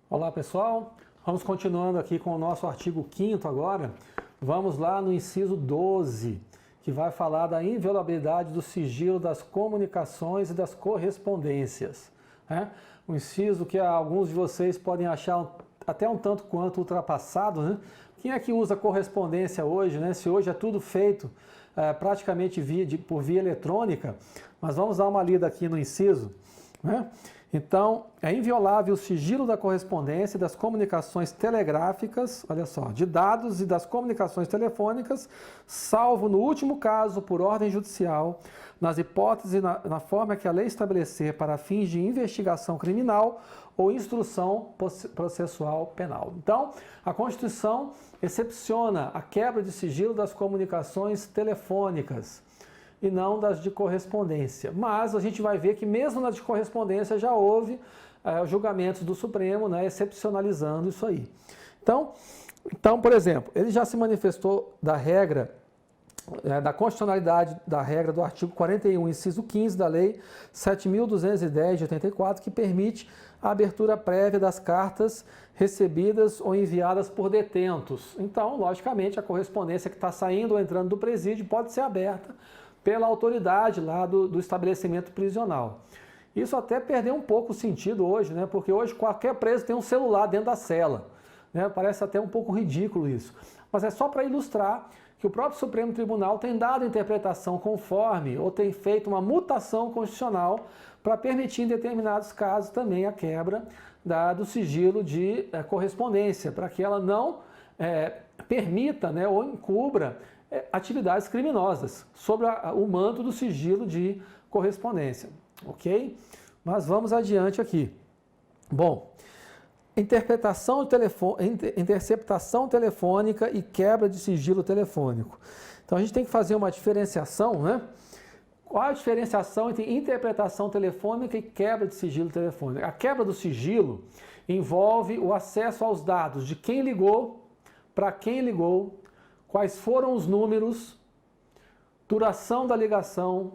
Olá pessoal, vamos continuando aqui com o nosso artigo 5º agora. Vamos lá no inciso 12, que vai falar da inviolabilidade do sigilo das comunicações e das correspondências. Um inciso que alguns de vocês podem achar até um tanto quanto ultrapassado, né? Quem é que usa correspondência hoje, né? Se hoje é tudo feito praticamente por via eletrônica, mas vamos dar uma lida aqui no inciso, né? Então, é inviolável o sigilo da correspondência e das comunicações telegráficas, olha só, de dados e das comunicações telefônicas, salvo no último caso, por ordem judicial, nas hipóteses e na forma que a lei estabelecer para fins de investigação criminal ou instrução processual penal. Então, a Constituição excepciona a quebra de sigilo das comunicações telefônicas e não das de correspondência. Mas a gente vai ver que mesmo nas de correspondência já houve julgamentos do Supremo, né, excepcionalizando isso aí. Então, por exemplo, ele já se manifestou da regra, da constitucionalidade da regra do artigo 41, inciso 15 da Lei 7.210 de 84, que permite a abertura prévia das cartas recebidas ou enviadas por detentos. Então, logicamente, a correspondência que está saindo ou entrando do presídio pode ser aberta pela autoridade lá do estabelecimento prisional. Isso até perdeu um pouco o sentido hoje, né? Porque hoje qualquer preso tem um celular dentro da cela, né? Parece até um pouco ridículo isso. Mas é só para ilustrar que o próprio Supremo Tribunal tem dado interpretação conforme ou tem feito uma mutação constitucional para permitir em determinados casos também a quebra do sigilo de correspondência, para que ela não permita, né, ou encubra atividades criminosas sobre o manto do sigilo de correspondência, ok? Mas vamos adiante aqui. Bom, interceptação telefônica e quebra de sigilo telefônico. Então a gente tem que fazer uma diferenciação, né? Qual a diferenciação entre interpretação telefônica e quebra de sigilo telefônico? A quebra do sigilo envolve o acesso aos dados de quem ligou, para quem ligou, quais foram os números, duração da ligação,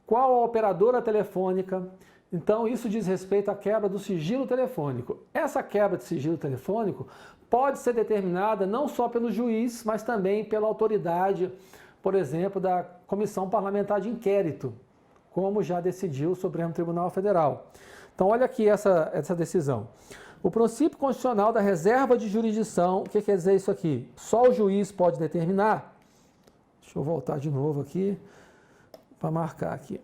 qual a operadora telefônica. Então, isso diz respeito à quebra do sigilo telefônico. Essa quebra de sigilo telefônico pode ser determinada não só pelo juiz, mas também pela autoridade, por exemplo, da Comissão Parlamentar de Inquérito, como já decidiu o Supremo Tribunal Federal. Então, olha aqui essa decisão. O princípio constitucional da reserva de jurisdição, o que quer dizer isso aqui? Só o juiz pode determinar. Deixa eu voltar de novo aqui, para marcar aqui.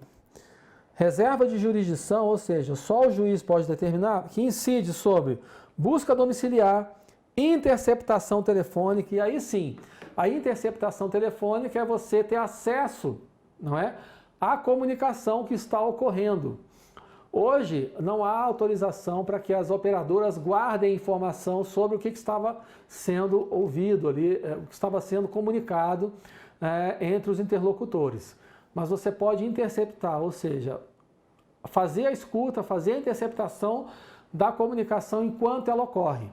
Reserva de jurisdição, ou seja, só o juiz pode determinar, que incide sobre busca domiciliar, interceptação telefônica, e aí sim, a interceptação telefônica é você ter acesso, não é, à comunicação que está ocorrendo. Hoje, não há autorização para que as operadoras guardem informação sobre o que estava sendo ouvido ali, o que estava sendo comunicado entre os interlocutores. Mas você pode interceptar, ou seja, fazer a escuta, fazer a interceptação da comunicação enquanto ela ocorre,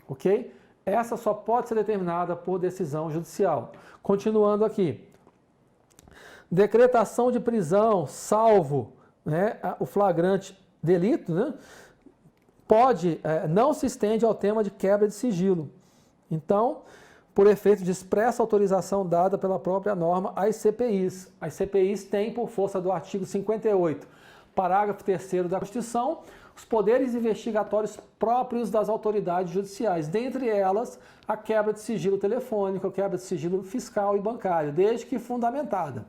ok? Essa só pode ser determinada por decisão judicial. Continuando aqui. Decretação de prisão, salvo, né, o flagrante delito, né, não se estende ao tema de quebra de sigilo. Então, por efeito de expressa autorização dada pela própria norma às CPIs. As CPIs têm, por força do artigo 58, parágrafo 3º da Constituição, os poderes investigatórios próprios das autoridades judiciais, dentre elas a quebra de sigilo telefônico, a quebra de sigilo fiscal e bancário, desde que fundamentada.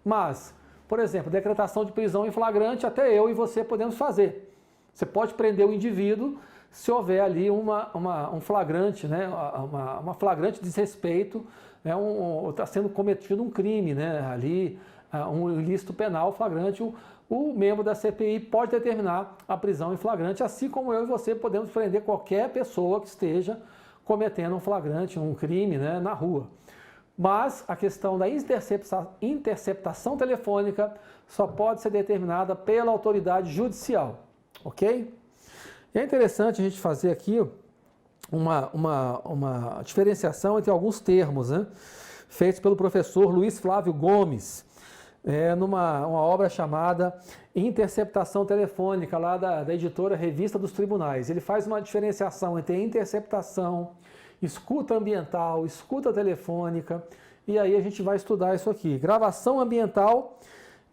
Mas, por exemplo, decretação de prisão em flagrante, até eu e você podemos fazer. Você pode prender o indivíduo se houver ali um flagrante, né? uma flagrante desrespeito, né? Está sendo cometido um crime, né? Ali, um ilícito penal flagrante, o membro da CPI pode determinar a prisão em flagrante, assim como eu e você podemos prender qualquer pessoa que esteja cometendo um flagrante, um crime, né? Na rua. Mas a questão da interceptação telefônica só pode ser determinada pela autoridade judicial, ok? E é interessante a gente fazer aqui uma diferenciação entre alguns termos, né? feitos pelo professor Luiz Flávio Gomes, numa obra chamada Interceptação Telefônica, lá da editora Revista dos Tribunais. Ele faz uma diferenciação entre interceptação, escuta ambiental, escuta telefônica, e aí a gente vai estudar isso aqui. Gravação ambiental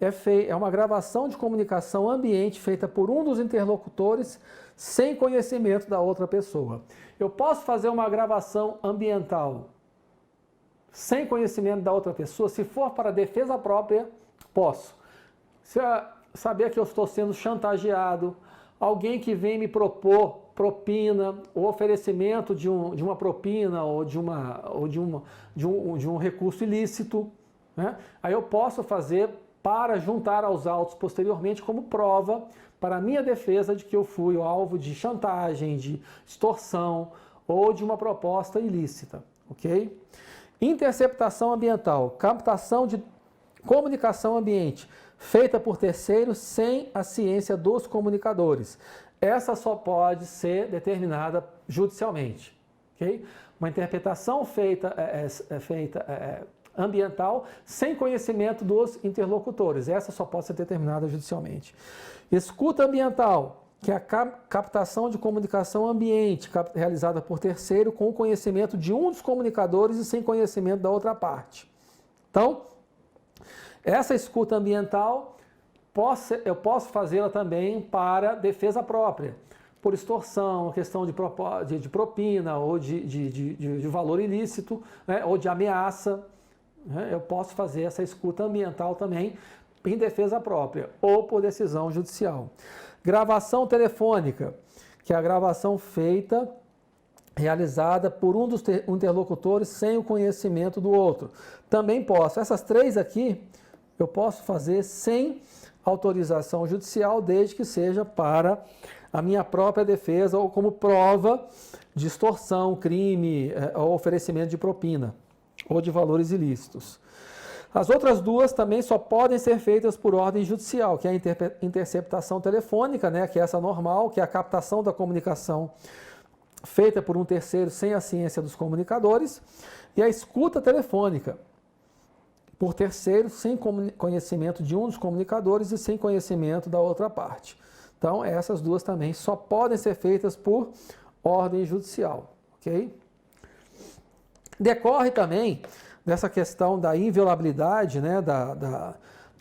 é uma gravação de comunicação ambiente feita por um dos interlocutores sem conhecimento da outra pessoa. Eu posso fazer uma gravação ambiental sem conhecimento da outra pessoa? Se for para defesa própria, posso. Se eu saber que eu estou sendo chantageado, alguém que vem me propor propina, ou oferecimento de uma propina ou de um recurso ilícito, né? Aí eu posso fazer para juntar aos autos posteriormente como prova para a minha defesa de que eu fui o alvo de chantagem, de extorsão ou de uma proposta ilícita, ok? Interceptação ambiental, captação de comunicação ambiente, feita por terceiros sem a ciência dos comunicadores. Essa só pode ser determinada judicialmente, ok? Uma interpretação feita ambiental sem conhecimento dos interlocutores. Essa só pode ser determinada judicialmente. Escuta ambiental, que é a captação de comunicação ambiente realizada por terceiro com o conhecimento de um dos comunicadores e sem conhecimento da outra parte. Então, essa escuta ambiental, eu posso fazê-la também para defesa própria, por extorsão, questão de propina ou de valor ilícito, né, ou de ameaça. Eu posso fazer essa escuta ambiental também em defesa própria ou por decisão judicial. Gravação telefônica, que é a gravação realizada por um dos interlocutores sem o conhecimento do outro. Também posso. Essas três aqui eu posso fazer sem autorização judicial, desde que seja para a minha própria defesa ou como prova de extorsão, crime ou oferecimento de propina ou de valores ilícitos. As outras duas também só podem ser feitas por ordem judicial, que é a interceptação telefônica, né, que é essa normal, que é a captação da comunicação feita por um terceiro sem a ciência dos comunicadores, e a escuta telefônica, por terceiro sem conhecimento de um dos comunicadores e sem conhecimento da outra parte. Então, essas duas também só podem ser feitas por ordem judicial, ok? Decorre também dessa questão da inviolabilidade, né,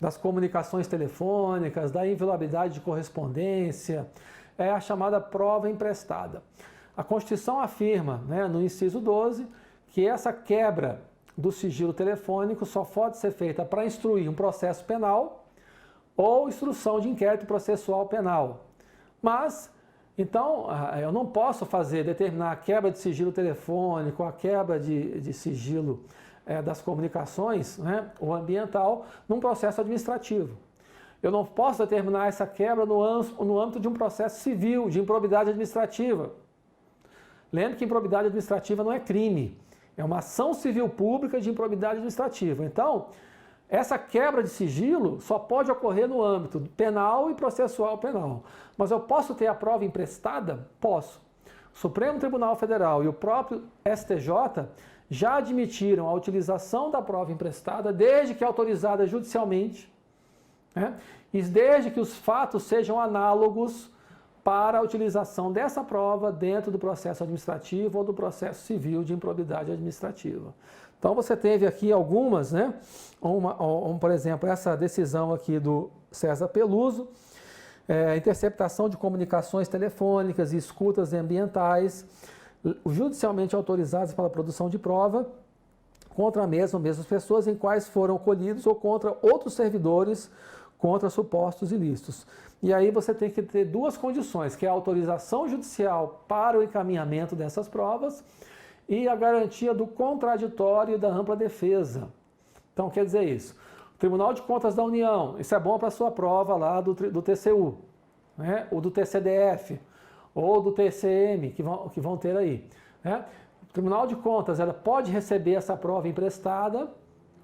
das comunicações telefônicas, da inviolabilidade de correspondência, é a chamada prova emprestada. A Constituição afirma, né, no inciso 12, que essa quebra do sigilo telefônico só pode ser feita para instruir um processo penal ou instrução de inquérito processual penal. Mas, então, eu não posso determinar a quebra de sigilo telefônico, a quebra de sigilo das comunicações, né, ou ambiental, num processo administrativo. Eu não posso determinar essa quebra no âmbito de um processo civil, de improbidade administrativa. Lembre que improbidade administrativa não é crime, é uma ação civil pública de improbidade administrativa. Então, essa quebra de sigilo só pode ocorrer no âmbito penal e processual penal. Mas eu posso ter a prova emprestada? Posso. O Supremo Tribunal Federal e o próprio STJ já admitiram a utilização da prova emprestada desde que autorizada judicialmente, né? E desde que os fatos sejam análogos para a utilização dessa prova dentro do processo administrativo ou do processo civil de improbidade administrativa. Então você teve aqui algumas, né? Por exemplo, essa decisão aqui do César Peluso, interceptação de comunicações telefônicas e escutas ambientais, judicialmente autorizadas para a produção de prova contra a mesmas pessoas em quais foram colhidos ou contra outros servidores contra supostos ilícitos. E aí você tem que ter duas condições, que é a autorização judicial para o encaminhamento dessas provas e a garantia do contraditório e da ampla defesa. Então, quer dizer isso. O Tribunal de Contas da União, isso é bom para a sua prova lá do TCU, né? Ou do TCDF, ou do TCM, que vão ter aí, né? O Tribunal de Contas ela pode receber essa prova emprestada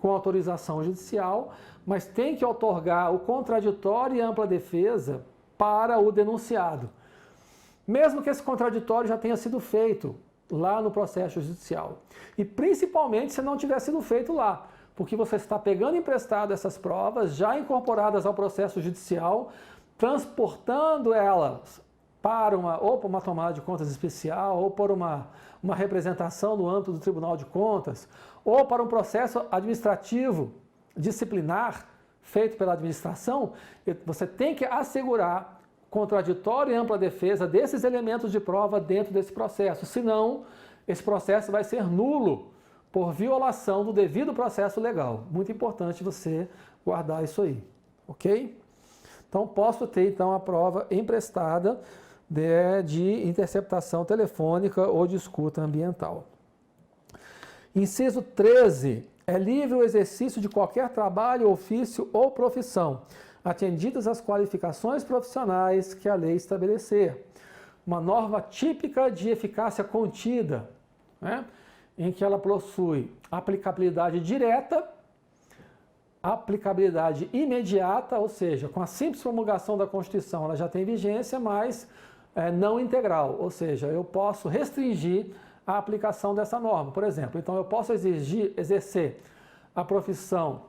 com autorização judicial, mas tem que outorgar o contraditório e a ampla defesa para o denunciado. Mesmo que esse contraditório já tenha sido feito lá no processo judicial. E principalmente se não tiver sido feito lá, porque você está pegando emprestado essas provas já incorporadas ao processo judicial, transportando elas para ou para uma tomada de contas especial, ou para uma representação no âmbito do Tribunal de Contas, ou para um processo administrativo disciplinar feito pela administração, você tem que assegurar contraditório e ampla defesa desses elementos de prova dentro desse processo. Senão, esse processo vai ser nulo por violação do devido processo legal. Muito importante você guardar isso aí, ok? Então, posso ter então a prova emprestada de interceptação telefônica ou de escuta ambiental. Inciso 13. É livre o exercício de qualquer trabalho, ofício ou profissão, atendidas as qualificações profissionais que a lei estabelecer. Uma norma típica de eficácia contida, né, em que ela possui aplicabilidade direta, aplicabilidade imediata, ou seja, com a simples promulgação da Constituição ela já tem vigência, mas não integral, ou seja, eu posso restringir a aplicação dessa norma. Por exemplo, então eu posso exercer a profissão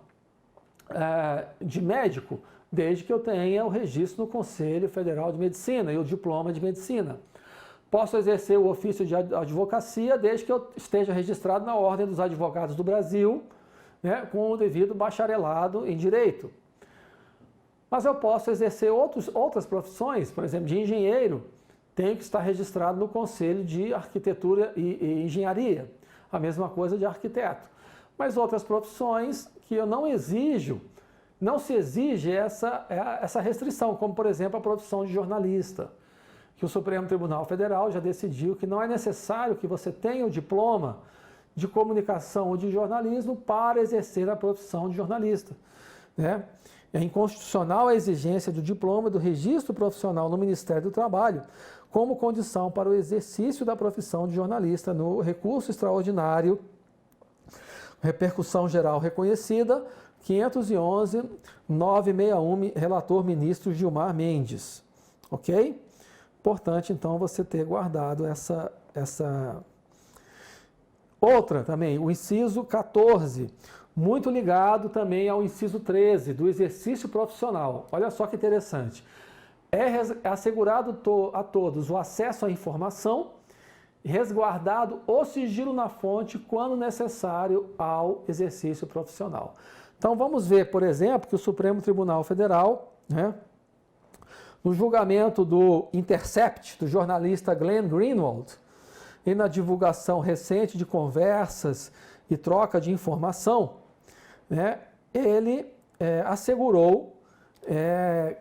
de médico desde que eu tenha o registro no Conselho Federal de Medicina e o diploma de medicina. Posso exercer o ofício de advocacia desde que eu esteja registrado na Ordem dos Advogados do Brasil, né, com o devido bacharelado em Direito. Mas eu posso exercer outras profissões, por exemplo, de engenheiro, tenho que estar registrado no Conselho de Arquitetura e Engenharia. A mesma coisa de arquiteto. Mas outras profissões que eu não exijo, não se exige essa restrição, como por exemplo a profissão de jornalista, que o Supremo Tribunal Federal já decidiu que não é necessário que você tenha o diploma de comunicação ou de jornalismo para exercer a profissão de jornalista, né? É inconstitucional a exigência do diploma do registro profissional no Ministério do Trabalho como condição para o exercício da profissão de jornalista no recurso extraordinário, repercussão geral reconhecida, 511-961, relator ministro Gilmar Mendes. Ok? Importante, então, você ter guardado essa... Outra também, o inciso 14, muito ligado também ao inciso 13, do exercício profissional. Olha só que interessante. É assegurado a todos o acesso à informação, resguardado o sigilo na fonte quando necessário ao exercício profissional. Então vamos ver, por exemplo, que o Supremo Tribunal Federal, né, no julgamento do Intercept, do jornalista Glenn Greenwald, e na divulgação recente de conversas e troca de informação, né, ele assegurou,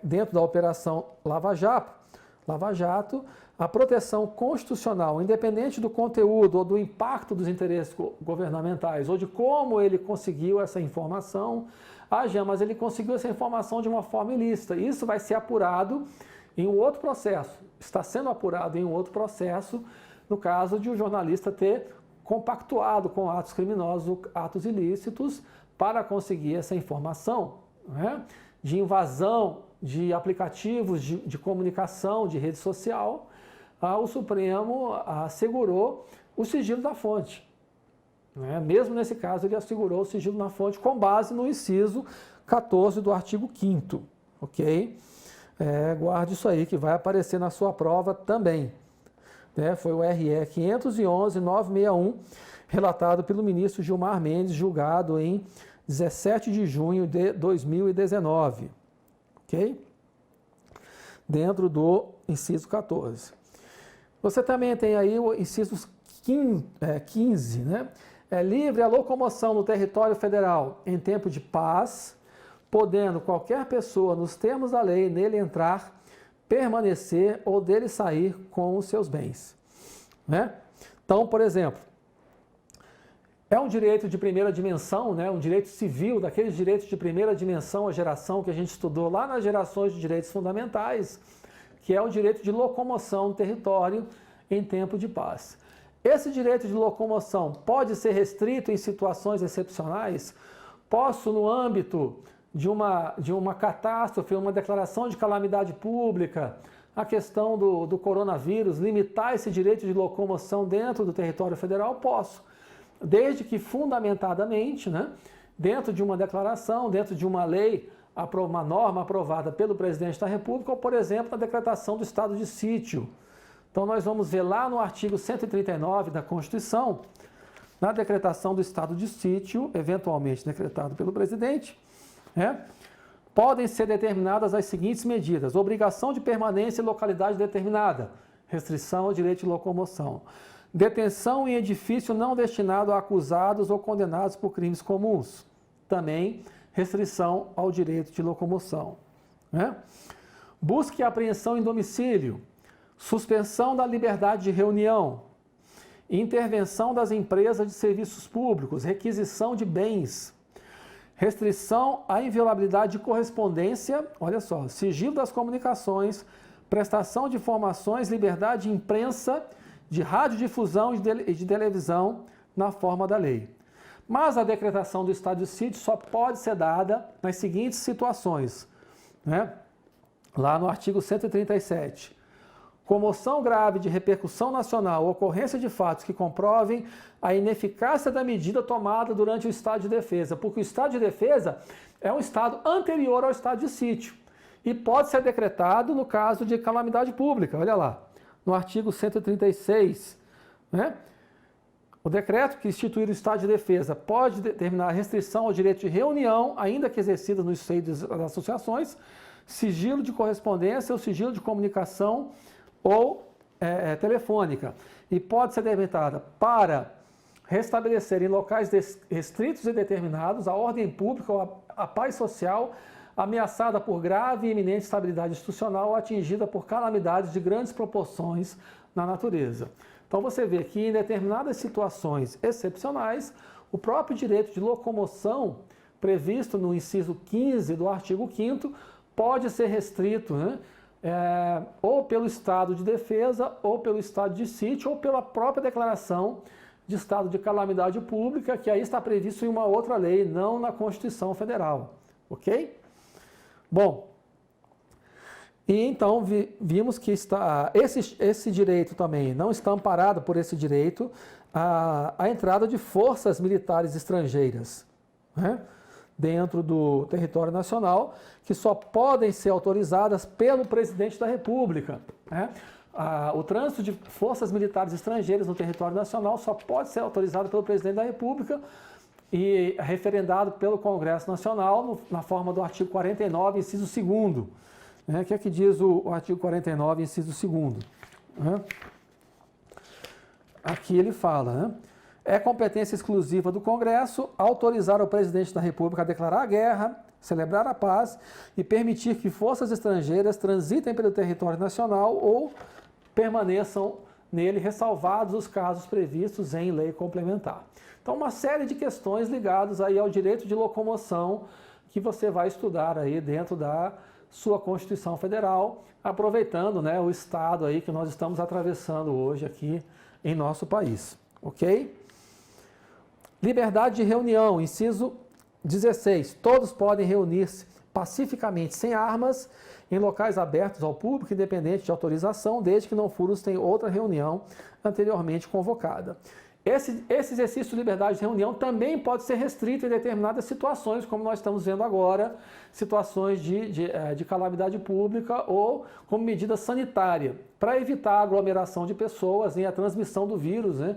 dentro da Operação Lava Jato, a proteção constitucional, independente do conteúdo ou do impacto dos interesses governamentais, ou de como ele conseguiu essa informação, mas ele conseguiu essa informação de uma forma ilícita. Isso vai ser apurado em um outro processo, está sendo apurado em um outro processo, no caso de o jornalista ter compactuado com atos criminosos, atos ilícitos, para conseguir essa informação, né, de invasão de aplicativos de comunicação, de rede social. O Supremo assegurou o sigilo da fonte. Né? Mesmo nesse caso, ele assegurou o sigilo na fonte com base no inciso 14 do artigo 5º. Ok? Guarde isso aí, que vai aparecer na sua prova também. Foi o RE 511-961, relatado pelo ministro Gilmar Mendes, julgado em 17 de junho de 2019. Ok? Dentro do inciso 14. Você também tem aí o inciso 15, né? É livre a locomoção no território federal em tempo de paz, podendo qualquer pessoa, nos termos da lei, nele entrar, permanecer ou dele sair com os seus bens. Né? Então, por exemplo, é um direito de primeira dimensão, né? Um direito civil, daqueles direitos de primeira dimensão, a geração que a gente estudou lá nas gerações de direitos fundamentais, que é o direito de locomoção no território em tempo de paz. Esse direito de locomoção pode ser restrito em situações excepcionais? Posso, no âmbito de uma catástrofe, uma declaração de calamidade pública, a questão do coronavírus, limitar esse direito de locomoção dentro do território federal? Posso, desde que fundamentadamente, né, dentro de uma declaração, dentro de uma lei, uma norma aprovada pelo presidente da República, ou, por exemplo, na decretação do estado de sítio. Então, nós vamos ver lá no artigo 139 da Constituição, na decretação do estado de sítio, eventualmente decretado pelo presidente, né, podem ser determinadas as seguintes medidas: obrigação de permanência em localidade determinada, restrição ao direito de locomoção, detenção em edifício não destinado a acusados ou condenados por crimes comuns, também restrição ao direito de locomoção, né? Busca e apreensão em domicílio, suspensão da liberdade de reunião, intervenção das empresas de serviços públicos, requisição de bens, restrição à inviolabilidade de correspondência, olha só, sigilo das comunicações, prestação de informações, liberdade de imprensa, de radiodifusão e de televisão na forma da lei. Mas a decretação do estado de sítio só pode ser dada nas seguintes situações, né? Lá no artigo 137. Comoção grave de repercussão nacional, ocorrência de fatos que comprovem a ineficácia da medida tomada durante o estado de defesa, porque o estado de defesa é um estado anterior ao estado de sítio e pode ser decretado no caso de calamidade pública. Olha lá, no artigo 136, né? O decreto que instituir o estado de defesa pode determinar restrição ao direito de reunião, ainda que exercida no seio das associações, sigilo de correspondência ou sigilo de comunicação ou telefônica, e pode ser decretada para restabelecer em locais restritos e determinados a ordem pública ou a paz social ameaçada por grave e iminente instabilidade institucional ou atingida por calamidades de grandes proporções na natureza. Então você vê que em determinadas situações excepcionais, o próprio direito de locomoção previsto no inciso 15 do artigo 5º pode ser restrito, né? Ou pelo estado de defesa, ou pelo estado de sítio, ou pela própria declaração de estado de calamidade pública, que aí está previsto em uma outra lei, não na Constituição Federal, ok? Bom, e então vimos que esse direito também não está amparado por esse direito a entrada de forças militares estrangeiras, né, dentro do território nacional, que só podem ser autorizadas pelo presidente da República, né? O trânsito de forças militares estrangeiras no território nacional só pode ser autorizado pelo presidente da República e referendado pelo Congresso Nacional na forma do artigo 49, inciso 2º. O que é que diz o artigo 49, inciso 2º? Aqui ele fala, né? É competência exclusiva do Congresso autorizar o presidente da República a declarar a guerra, celebrar a paz e permitir que forças estrangeiras transitem pelo território nacional ou permaneçam nele, ressalvados os casos previstos em lei complementar. Então, uma série de questões ligadas aí ao direito de locomoção que você vai estudar aí dentro da sua Constituição Federal, aproveitando, né, o estado aí que nós estamos atravessando hoje aqui em nosso país, ok? Liberdade de reunião, inciso 16. Todos podem reunir-se pacificamente sem armas em locais abertos ao público, independente de autorização, desde que não frustrem outra reunião anteriormente convocada. Esse exercício de liberdade de reunião também pode ser restrito em determinadas situações, como nós estamos vendo agora, situações de calamidade pública ou como medida sanitária, para evitar a aglomeração de pessoas e a transmissão do vírus, né,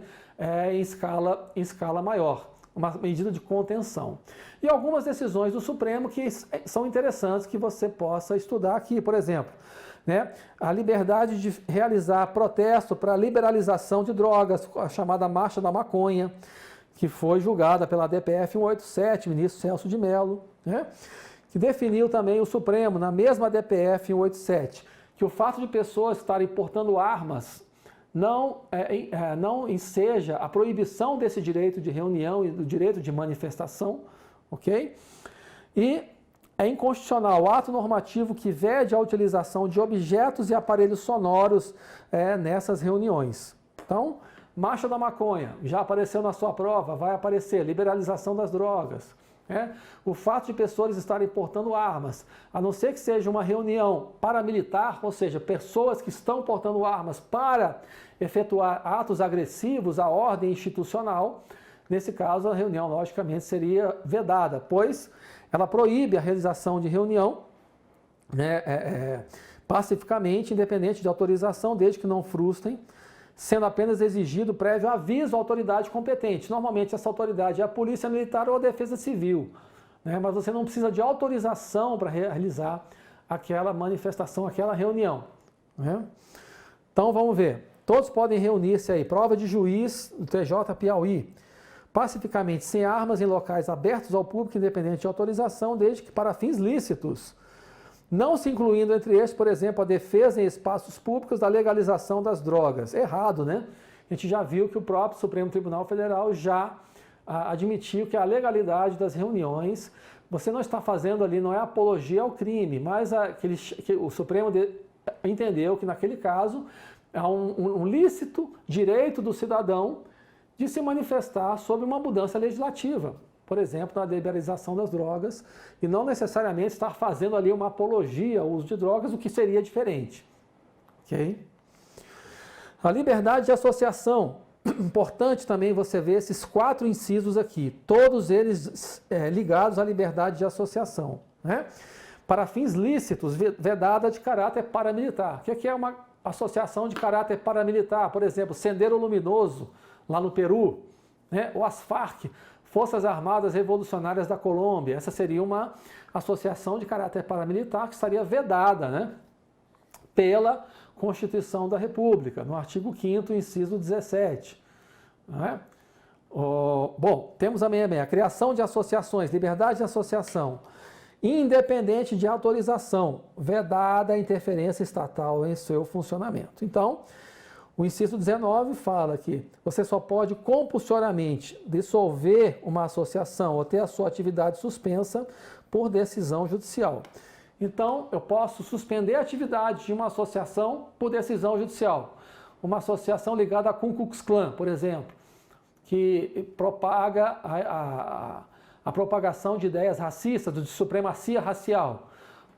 em escala maior, uma medida de contenção. E algumas decisões do Supremo que são interessantes que você possa estudar aqui, por exemplo, né, a liberdade de realizar protesto para a liberalização de drogas, a chamada Marcha da Maconha, que foi julgada pela DPF 187, ministro Celso de Mello, né, que definiu também o Supremo, na mesma DPF 187, que o fato de pessoas estarem portando armas não enseja a proibição desse direito de reunião e do direito de manifestação, ok? E é inconstitucional o ato normativo que vede a utilização de objetos e aparelhos sonoros nessas reuniões. Então, Marcha da Maconha, já apareceu na sua prova, vai aparecer, liberalização das drogas, né? O fato de pessoas estarem portando armas, a não ser que seja uma reunião paramilitar, ou seja, pessoas que estão portando armas para efetuar atos agressivos à ordem institucional, nesse caso a reunião logicamente seria vedada, pois ela proíbe a realização de reunião, né, pacificamente, independente de autorização, desde que não frustrem, sendo apenas exigido prévio aviso à autoridade competente. Normalmente essa autoridade é a Polícia Militar ou a Defesa Civil, né? Mas você não precisa de autorização para realizar aquela manifestação, aquela reunião, né? Então vamos ver. Todos podem reunir-se aí. Prova de juiz do TJ Piauí. Pacificamente, sem armas, em locais abertos ao público, independente de autorização, desde que para fins lícitos. Não se incluindo entre estes, por exemplo, a defesa em espaços públicos da legalização das drogas. Errado, né? A gente já viu que o próprio Supremo Tribunal Federal já admitiu que a legalidade das reuniões, você não está fazendo ali, não é apologia ao crime, mas que o Supremo entendeu que naquele caso há um lícito direito do cidadão de se manifestar sobre uma mudança legislativa. Por exemplo, na liberalização das drogas, e não necessariamente estar fazendo ali uma apologia ao uso de drogas, o que seria diferente. Ok? A liberdade de associação. Importante também você ver esses 4 incisos aqui, todos eles ligados à liberdade de associação, né? Para fins lícitos, vedada de caráter paramilitar. O que é uma associação de caráter paramilitar? Por exemplo, Sendero Luminoso, lá no Peru, né? Ou as Farc, Forças Armadas Revolucionárias da Colômbia. Essa seria uma associação de caráter paramilitar que estaria vedada, né, pela Constituição da República, no artigo 5º, inciso 17. Né? Bom, temos a 66, a criação de associações, liberdade de associação, independente de autorização, vedada a interferência estatal em seu funcionamento. Então, o inciso 19 fala que você só pode compulsoriamente dissolver uma associação ou ter a sua atividade suspensa por decisão judicial. Então, eu posso suspender a atividade de uma associação por decisão judicial. Uma associação ligada à Ku Klux Klan, por exemplo, que propaga a propagação de ideias racistas, de supremacia racial.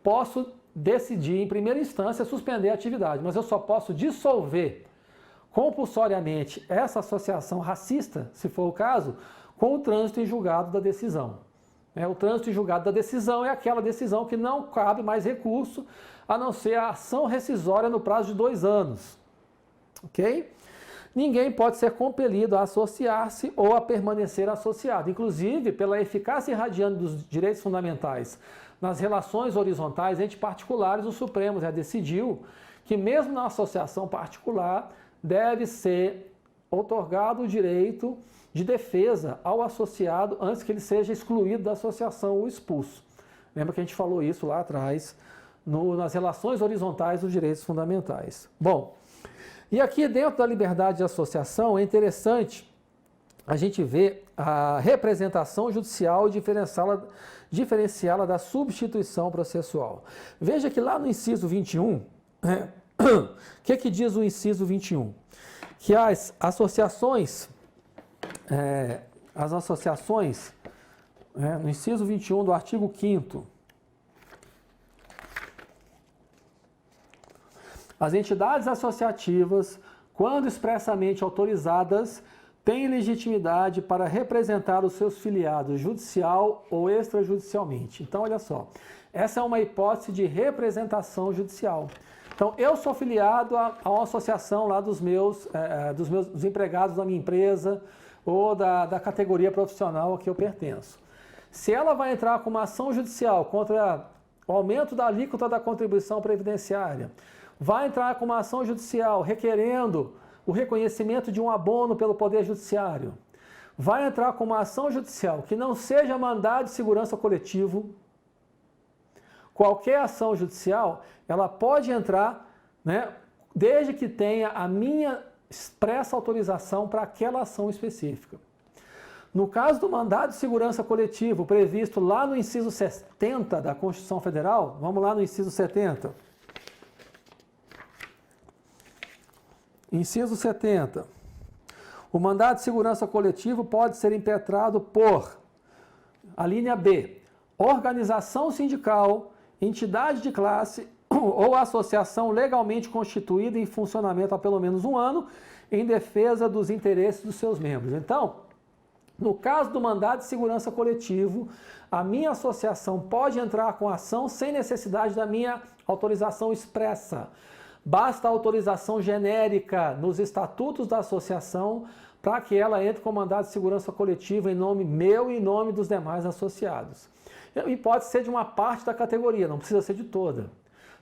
Posso decidir, em primeira instância, suspender a atividade, mas eu só posso dissolver compulsoriamente essa associação racista, se for o caso, com o trânsito em julgado da decisão. O trânsito em julgado da decisão é aquela decisão que não cabe mais recurso, a não ser a ação rescisória no prazo de 2 anos. Ok? Ninguém pode ser compelido a associar-se ou a permanecer associado. Inclusive, pela eficácia irradiante dos direitos fundamentais nas relações horizontais entre particulares, o Supremo já decidiu que mesmo na associação particular deve ser outorgado o direito de defesa ao associado antes que ele seja excluído da associação ou expulso. Lembra que a gente falou isso lá atrás, nas relações horizontais dos direitos fundamentais. Bom, e aqui dentro da liberdade de associação é interessante a gente ver a representação judicial e diferenciá-la da substituição processual. Veja que lá no inciso 21, o que diz o inciso 21? Que as associações, no inciso 21 do artigo 5º, as entidades associativas, quando expressamente autorizadas, têm legitimidade para representar os seus filiados judicial ou extrajudicialmente. Então, olha só, essa é uma hipótese de representação judicial. Então, eu sou filiado a uma associação lá dos empregados da minha empresa ou da categoria profissional a que eu pertenço. Se ela vai entrar com uma ação judicial contra o aumento da alíquota da contribuição previdenciária, vai entrar com uma ação judicial requerendo o reconhecimento de um abono pelo Poder Judiciário, vai entrar com uma ação judicial que não seja mandado de segurança coletivo, qualquer ação judicial, ela pode entrar, né, desde que tenha a minha expressa autorização para aquela ação específica. No caso do mandado de segurança coletivo previsto lá no inciso 70 da Constituição Federal, vamos lá no inciso 70. Inciso 70. O mandado de segurança coletivo pode ser impetrado por A linha B, organização sindical, entidade de classe ou associação legalmente constituída em funcionamento há pelo menos um ano em defesa dos interesses dos seus membros. Então, no caso do mandado de segurança coletivo, a minha associação pode entrar com ação sem necessidade da minha autorização expressa. Basta a autorização genérica nos estatutos da associação para que ela entre com mandado de segurança coletivo em nome meu e em nome dos demais associados. E pode ser de uma parte da categoria, não precisa ser de toda.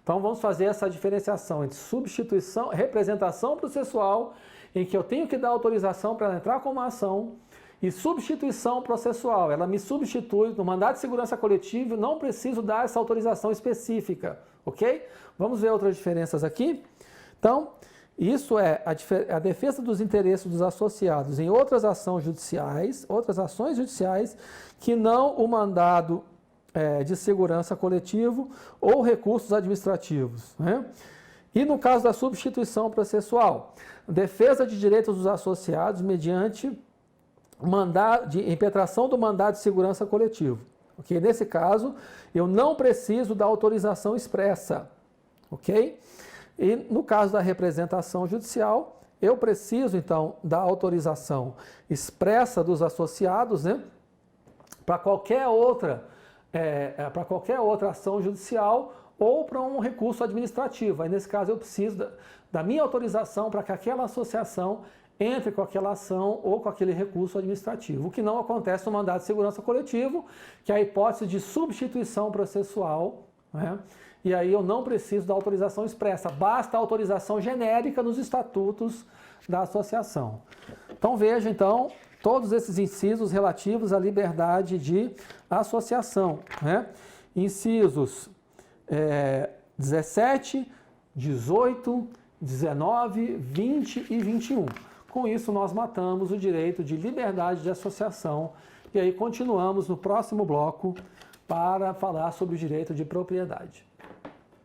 Então vamos fazer essa diferenciação entre substituição, representação processual, em que eu tenho que dar autorização para ela entrar com uma ação, e substituição processual. Ela me substitui no mandado de segurança coletivo, não preciso dar essa autorização específica, ok? Vamos ver outras diferenças aqui. Então, isso é a defesa dos interesses dos associados em outras ações judiciais que não o mandado de segurança coletivo ou recursos administrativos, né? E no caso da substituição processual, defesa de direitos dos associados mediante impetração do mandado de segurança coletivo. Okay? Nesse caso, eu não preciso da autorização expressa. Ok? E no caso da representação judicial, eu preciso, então, da autorização expressa dos associados, né, para qualquer outra ação judicial ou para um recurso administrativo. Aí, nesse caso, eu preciso da minha autorização para que aquela associação entre com aquela ação ou com aquele recurso administrativo, o que não acontece no mandado de segurança coletivo, que é a hipótese de substituição processual, né? E aí eu não preciso da autorização expressa, basta a autorização genérica nos estatutos da associação. Então veja, então, todos esses incisos relativos à liberdade de associação, né? Incisos 17, 18, 19, 20 e 21. Com isso, nós matamos o direito de liberdade de associação e aí continuamos no próximo bloco para falar sobre o direito de propriedade.